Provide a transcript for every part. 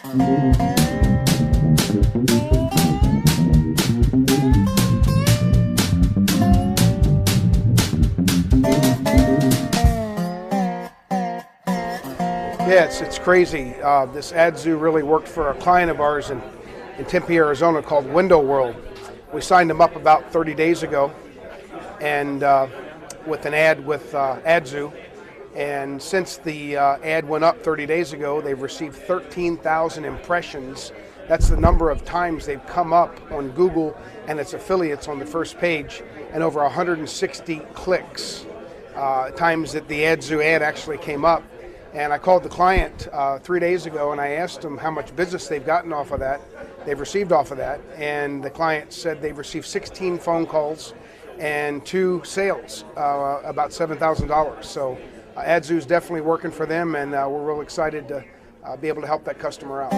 Yeah, it's crazy. This AdZoo really worked for a client of ours in Tempe, Arizona called Window World. We signed them up about 30 days ago, and with an ad with AdZoo. And since the ad went up 30 days ago, they've received 13,000 impressions. That's the number of times they've come up on Google and its affiliates on the first page, and over 160 clicks, times that the AdZoo ad actually came up. And I called the client 3 days ago and I asked them how much business they've gotten off of that, they've received off of that, and the client said they've received 16 phone calls and 2 sales, about $7,000. So AdZoo is definitely working for them, and we're real excited to be able to help that customer out.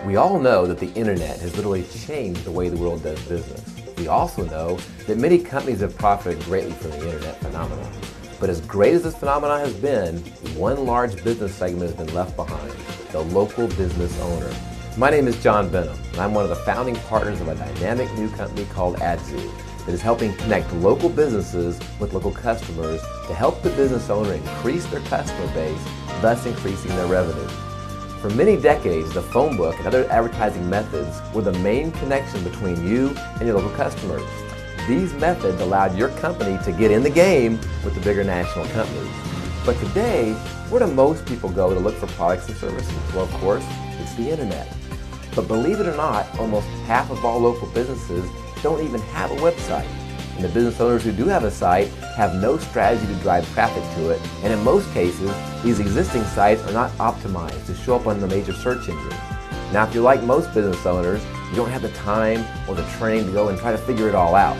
We all know that the internet has literally changed the way the world does business. We also know that many companies have profited greatly from the internet phenomenon. But as great as this phenomenon has been, one large business segment has been left behind: the local business owner. My name is John Benham, and I'm one of the founding partners of a dynamic new company called AdZoo that is helping connect local businesses with local customers to help the business owner increase their customer base, thus increasing their revenue. For many decades, the phone book and other advertising methods were the main connection between you and your local customers. These methods allowed your company to get in the game with the bigger national companies. But today, where do most people go to look for products and services? Well, of course, it's the internet. But believe it or not, almost half of all local businesses don't even have a website. And the business owners who do have a site have no strategy to drive traffic to it, and in most cases, these existing sites are not optimized to show up on the major search engines. Now, if you're like most business owners, you don't have the time or the training to go and try to figure it all out.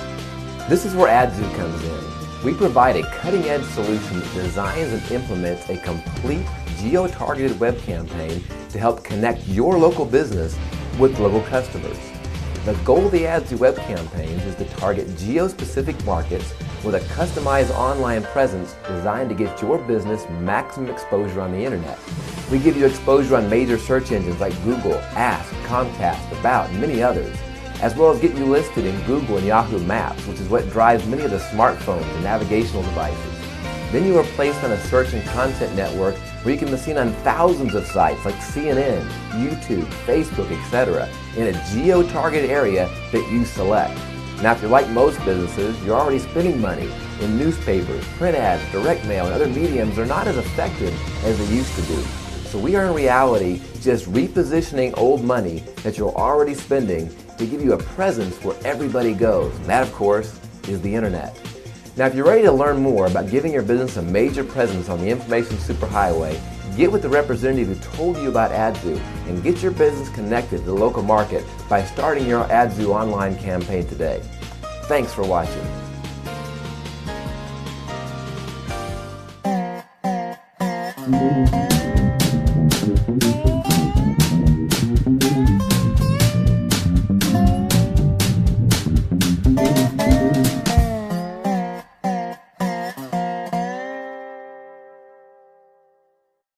This is where AdZoo comes in. We provide a cutting-edge solution that designs and implements a complete geo-targeted web campaign to help connect your local business with local customers. The goal of the AdZoo web campaigns is to target geo-specific markets with a customized online presence designed to get your business maximum exposure on the internet. We give you exposure on major search engines like Google, Ask, Comcast, About, and many others, as well as get you listed in Google and Yahoo Maps, which is what drives many of the smartphones and navigational devices. Then you are placed on a search and content network where you can be seen on thousands of sites like CNN, YouTube, Facebook, etc. in a geo-targeted area that you select. Now, if you're like most businesses, you're already spending money in newspapers, print ads, direct mail, and other mediums are not as effective as they used to be. So we are in reality just repositioning old money that you're already spending to give you a presence where everybody goes. And that, of course, is the internet. Now, if you're ready to learn more about giving your business a major presence on the information superhighway, get with the representative who told you about AdZoo and get your business connected to the local market by starting your AdZoo online campaign today. Thanks for watching.